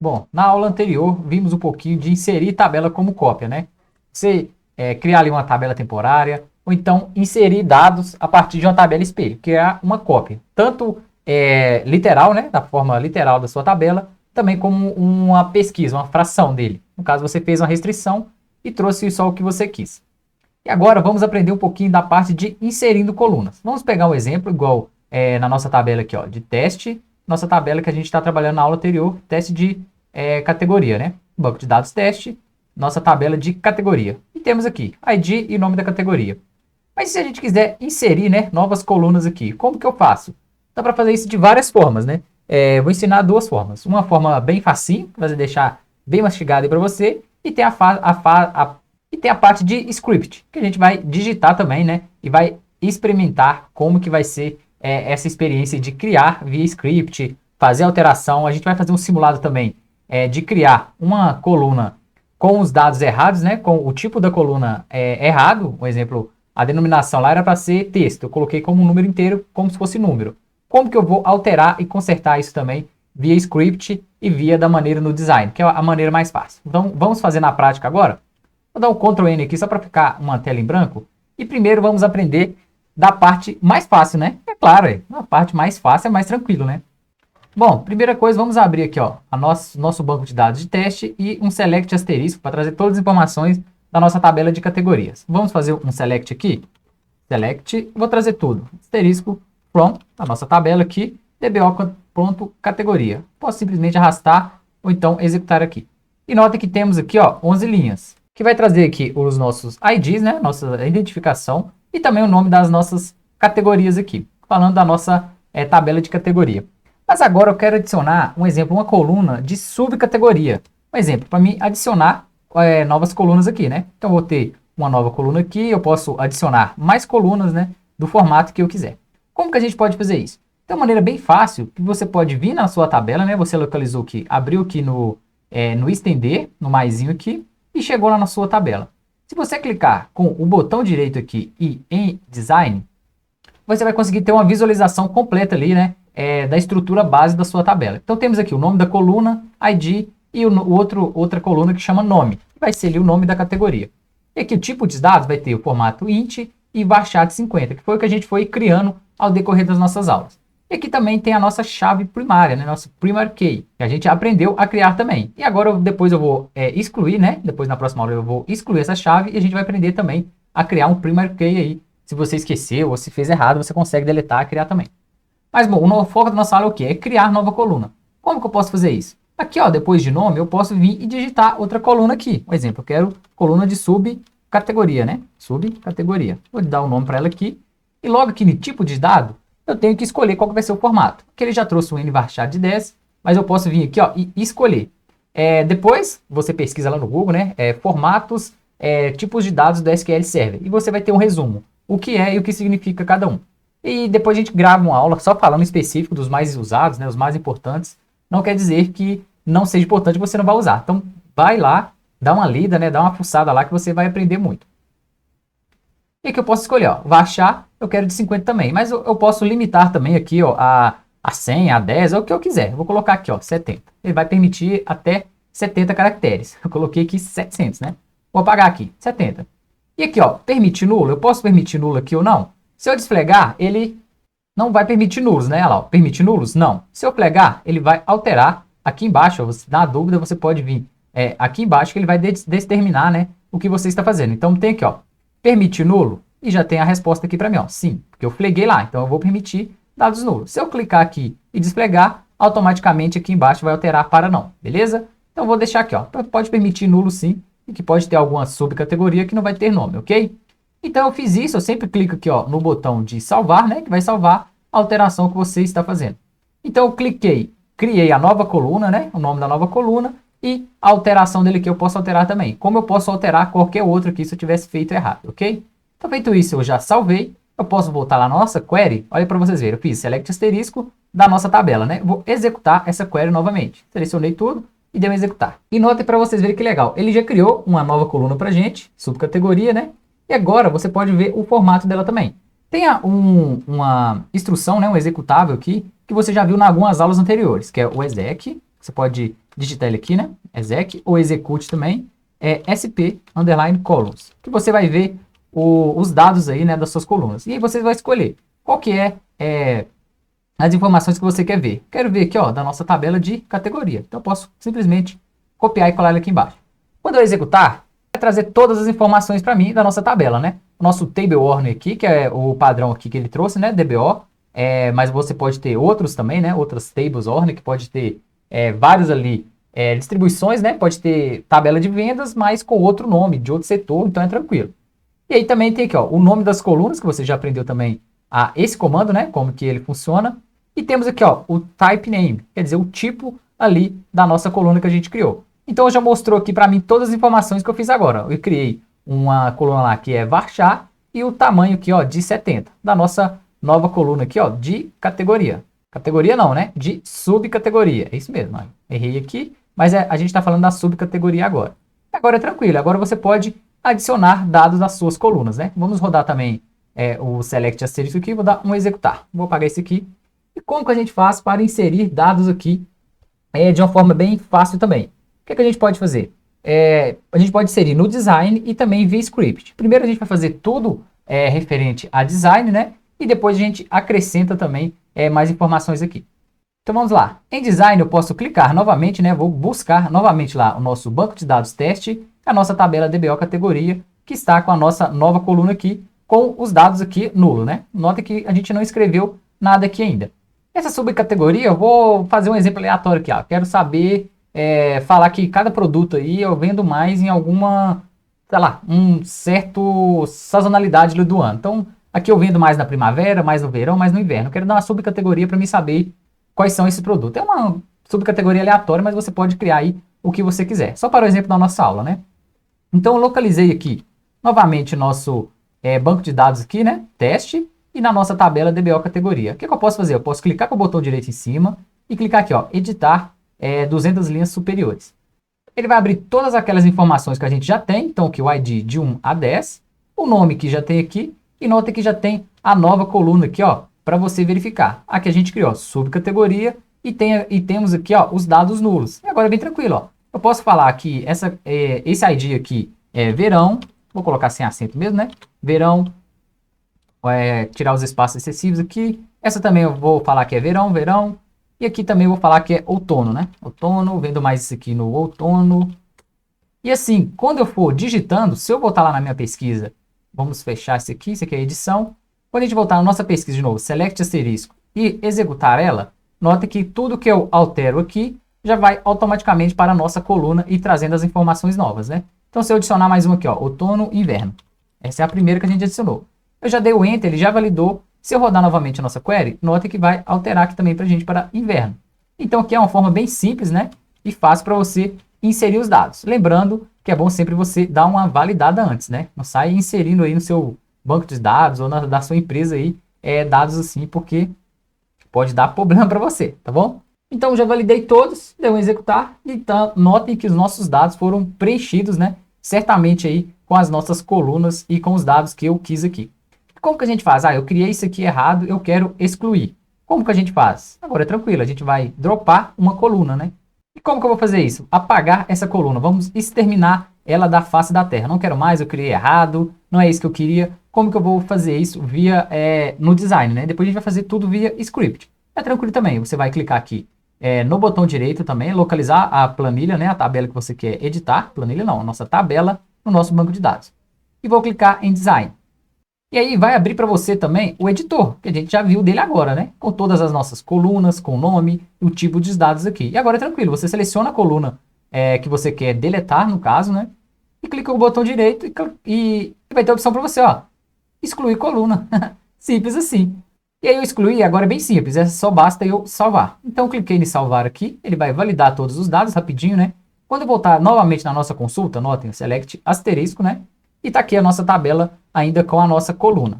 Bom, na aula anterior vimos um pouquinho de inserir tabela como cópia, né? Você criar ali uma tabela temporária, ou então inserir dados a partir de uma tabela espelho, que é uma cópia. Tanto literal, né? Da forma literal da sua tabela, também como uma pesquisa, uma fração dele. No caso, você fez uma restrição e trouxe só o que você quis. E agora vamos aprender um pouquinho da parte de inserindo colunas. Vamos pegar um exemplo igual na nossa tabela aqui, ó, de teste, nossa tabela que a gente está trabalhando na aula anterior, teste de categoria, né? Banco de dados teste, nossa tabela de categoria. E temos aqui ID e nome da categoria. Mas se a gente quiser inserir, né, novas colunas aqui, como que eu faço? Dá para fazer isso de várias formas, né? Vou ensinar duas formas. Uma forma bem facinho, que vai deixar bem mastigado aí para você, e tem e tem a parte de script, que a gente vai digitar também, né? E vai experimentar como que vai ser essa experiência de criar via script, fazer alteração. A gente vai fazer um simulado também de criar uma coluna com os dados errados, né? Com o tipo da coluna errado. Um exemplo, a denominação lá era para ser texto. Eu coloquei como um número inteiro, como se fosse número. Como que eu vou alterar e consertar isso também via script e via da maneira no design, que é a maneira mais fácil. Então, vamos fazer na prática agora? Vou dar um Ctrl N aqui só para ficar uma tela em branco. E primeiro vamos aprender da parte mais fácil, né? É claro, a parte mais fácil é mais tranquilo, né? Bom, primeira coisa, vamos abrir aqui ó, nosso banco de dados de teste e um select asterisco para trazer todas as informações da nossa tabela de categorias. Vamos fazer um select aqui. Select, vou trazer tudo. Asterisco from, a nossa tabela aqui, dbo.categoria. Posso simplesmente arrastar ou então executar aqui. E nota que temos aqui ó, 11 linhas, que vai trazer aqui os nossos IDs, né, nossa identificação, e também o nome das nossas categorias aqui, falando da nossa tabela de categoria. Mas agora eu quero adicionar um exemplo, uma coluna de subcategoria. Um exemplo, para mim adicionar novas colunas aqui, né? Então eu vou ter uma nova coluna aqui, eu posso adicionar mais colunas, né, do formato que eu quiser. Como que a gente pode fazer isso? De uma maneira bem fácil, que você pode vir na sua tabela, né? Você localizou aqui, abriu aqui no estender, no maisinho aqui, e chegou lá na sua tabela. Se você clicar com o botão direito aqui e em Design, você vai conseguir ter uma visualização completa ali, né, da estrutura base da sua tabela. Então temos aqui o nome da coluna, ID e outra coluna que chama nome, que vai ser ali o nome da categoria. E aqui o tipo de dados vai ter o formato int e varchar 50, que foi o que a gente foi criando ao decorrer das nossas aulas. E aqui também tem a nossa chave primária, né? Nosso primary key, que a gente aprendeu a criar também. E agora depois eu vou excluir, né? Depois na próxima aula eu vou excluir essa chave e a gente vai aprender também a criar um primary key aí. Se você esqueceu ou se fez errado, você consegue deletar e criar também. Mas bom, o foco da nossa aula é o quê? É criar nova coluna. Como que eu posso fazer isso? Aqui, ó, depois de nome, eu posso vir e digitar outra coluna aqui. Por exemplo, eu quero coluna de subcategoria, né? Subcategoria. Vou dar um nome para ela aqui. E logo aqui no tipo de dado, eu tenho que escolher qual que vai ser o formato. Aqui ele já trouxe um nvarchar de 10, mas eu posso vir aqui ó, e escolher. Depois, você pesquisa lá no Google, né? Formatos, tipos de dados do SQL Server. E você vai ter um resumo. O que é e o que significa cada um. E depois a gente grava uma aula só falando específico dos mais usados, né? Os mais importantes. Não quer dizer que não seja importante você não vai usar. Então, vai lá, dá uma lida, né? Dá uma fuçada lá que você vai aprender muito. E aqui eu posso escolher, ó, varchar, eu quero de 50 também, mas eu posso limitar também aqui, ó, a 100, a 10, ou o que eu quiser. Eu vou colocar aqui, ó, 70. Ele vai permitir até 70 caracteres. Eu coloquei aqui 700, né? Vou apagar aqui, 70. E aqui, ó, permitir nulo, eu posso permitir nulo aqui ou não? Se eu desflegar, ele não vai permitir nulos, né? Olha lá, ó, permitir nulos? Não. Se eu plegar, ele vai alterar aqui embaixo, ó, você, na dúvida, você pode vir aqui embaixo que ele vai determinar, né, o que você está fazendo. Então tem aqui, ó, permitir nulo? E já tem a resposta aqui para mim, ó. Sim, porque eu fleguei lá, então eu vou permitir dados nulos. Se eu clicar aqui e desplegar, automaticamente aqui embaixo vai alterar para não, beleza? Então eu vou deixar aqui, ó. Pode permitir nulo sim, e que pode ter alguma subcategoria que não vai ter nome, ok? Então eu fiz isso, eu sempre clico aqui, ó, no botão de salvar, né, que vai salvar a alteração que você está fazendo. Então eu cliquei, criei a nova coluna, né, o nome da nova coluna, e a alteração dele aqui eu posso alterar também. Como eu posso alterar qualquer outro aqui se eu tivesse feito errado, ok? Então, feito isso, eu já salvei. Eu posso voltar lá na nossa query. Olha para vocês verem, eu fiz select asterisco da nossa tabela, né? Vou executar essa query novamente. Selecionei tudo e deu em executar. E notem para vocês verem que legal. Ele já criou uma nova coluna para gente, subcategoria, né? E agora você pode ver o formato dela também. Tem uma instrução, né? Um executável aqui, que você já viu em algumas aulas anteriores, que é o exec. Você pode digitar ele aqui, né? Exec ou execute também, SP underline columns, que você vai ver os dados aí, né, das suas colunas. E aí você vai escolher qual que é as informações que você quer ver. Quero ver aqui, ó, da nossa tabela de categoria. Então eu posso simplesmente copiar e colar ele aqui embaixo. Quando eu executar, vai trazer todas as informações para mim da nossa tabela, né? O nosso table ordem aqui, que é o padrão aqui que ele trouxe, né, DBO, mas você pode ter outros também, né, outras tables ordem, que pode ter vários ali distribuições, né, pode ter tabela de vendas, mas com outro nome, de outro setor, então é tranquilo. E aí também tem aqui, ó, o nome das colunas, que você já aprendeu também esse comando, né, como que ele funciona. E temos aqui, ó, o type name, quer dizer, o tipo ali da nossa coluna que a gente criou. Então já mostrou aqui para mim todas as informações que eu fiz agora. Eu criei uma coluna lá que é varchar e o tamanho aqui, ó, de 70, da nossa nova coluna aqui, ó, de categoria. Categoria não, né? De subcategoria. É isso mesmo, ó. Errei aqui, mas a gente está falando da subcategoria agora. Agora é tranquilo, agora você pode adicionar dados nas suas colunas, né? Vamos rodar também o select asterisco aqui, vou dar um executar. Vou apagar esse aqui. E como que a gente faz para inserir dados aqui de uma forma bem fácil também? O que a gente pode fazer? A gente pode inserir no design e também via script. Primeiro a gente vai fazer tudo referente a design, né? E depois a gente acrescenta também mais informações aqui. Então vamos lá. Em design eu posso clicar novamente, né? Vou buscar novamente lá o nosso banco de dados teste, a nossa tabela DBO categoria, que está com a nossa nova coluna aqui, com os dados aqui nulo, né? Nota que a gente não escreveu nada aqui ainda. Essa subcategoria, eu vou fazer um exemplo aleatório aqui, ó. Quero saber, falar que cada produto aí eu vendo mais em alguma, sei lá, um certo sazonalidade do ano. Então, aqui eu vendo mais na primavera, mais no verão, mais no inverno. Eu quero dar uma subcategoria para mim saber quais são esses produtos. É uma subcategoria aleatória, mas você pode criar aí o que você quiser. Só para o exemplo da nossa aula, né? Então, eu localizei aqui, novamente, nosso banco de dados aqui, né? Teste. E na nossa tabela DBO categoria. O que eu posso fazer? Eu posso clicar com o botão direito em cima e clicar aqui, ó, editar 200 linhas superiores. Ele vai abrir todas aquelas informações que a gente já tem, então aqui o ID de 1 a 10, o nome que já tem aqui, e nota que já tem a nova coluna aqui, ó, para você verificar. Aqui a gente criou subcategoria e temos aqui, ó, os dados nulos. E agora é bem tranquilo, ó. Eu posso falar que esse ID aqui é verão, vou colocar sem acento mesmo, né? Verão, tirar os espaços excessivos aqui. Essa também eu vou falar que é verão, verão. E aqui também eu vou falar que é outono, né? Outono, vendo mais isso aqui no outono. E assim, quando eu for digitando, se eu voltar lá na minha pesquisa, vamos fechar isso aqui é edição. Quando a gente voltar na nossa pesquisa de novo, select asterisco e executar ela, nota que tudo que eu altero aqui já vai automaticamente para a nossa coluna e trazendo as informações novas, né? Então se eu adicionar mais uma aqui, ó, outono e inverno. Essa é a primeira que a gente adicionou. Eu já dei o Enter, ele já validou. Se eu rodar novamente a nossa query, nota que vai alterar aqui também para a gente para inverno. Então aqui é uma forma bem simples, né? E fácil para você inserir os dados. Lembrando que é bom sempre você dar uma validada antes, né? Não sai inserindo aí no seu banco de dados ou da sua empresa aí dados assim, porque pode dar problema para você, tá bom? Então já validei todos, deu um executar. Então notem que os nossos dados foram preenchidos, né? Certamente aí com as nossas colunas e com os dados que eu quis aqui. Como que a gente faz? Eu criei isso aqui errado, eu quero excluir. Como que a gente faz? Agora é tranquilo, a gente vai dropar uma coluna, né? E como que eu vou fazer isso? Apagar essa coluna, vamos exterminar ela da face da terra. Não quero mais, eu criei errado, não é isso que eu queria. Como que eu vou fazer isso? Via no design, né? Depois a gente vai fazer tudo via script. É tranquilo também, você vai clicar aqui no botão direito também, localizar a planilha, né? A tabela que você quer editar, planilha não, a nossa tabela no nosso banco de dados. E vou clicar em design. E aí vai abrir para você também o editor, que a gente já viu dele agora, né? Com todas as nossas colunas, com o nome e o tipo de dados aqui. E agora é tranquilo, você seleciona a coluna que você quer deletar, no caso, né? E clica no botão direito e vai ter a opção para você, ó, excluir coluna. Simples assim. E aí eu excluí, agora é bem simples, só basta eu salvar. Então eu cliquei em salvar aqui, ele vai validar todos os dados rapidinho, né? Quando eu voltar novamente na nossa consulta, notem, select asterisco, né? E tá aqui a nossa tabela ainda com a nossa coluna.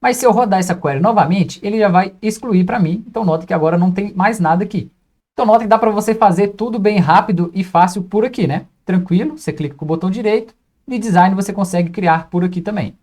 Mas se eu rodar essa query novamente, ele já vai excluir para mim. Então note que agora não tem mais nada aqui. Então note que dá para você fazer tudo bem rápido e fácil por aqui, né? Tranquilo, você clica com o botão direito. No design você consegue criar por aqui também.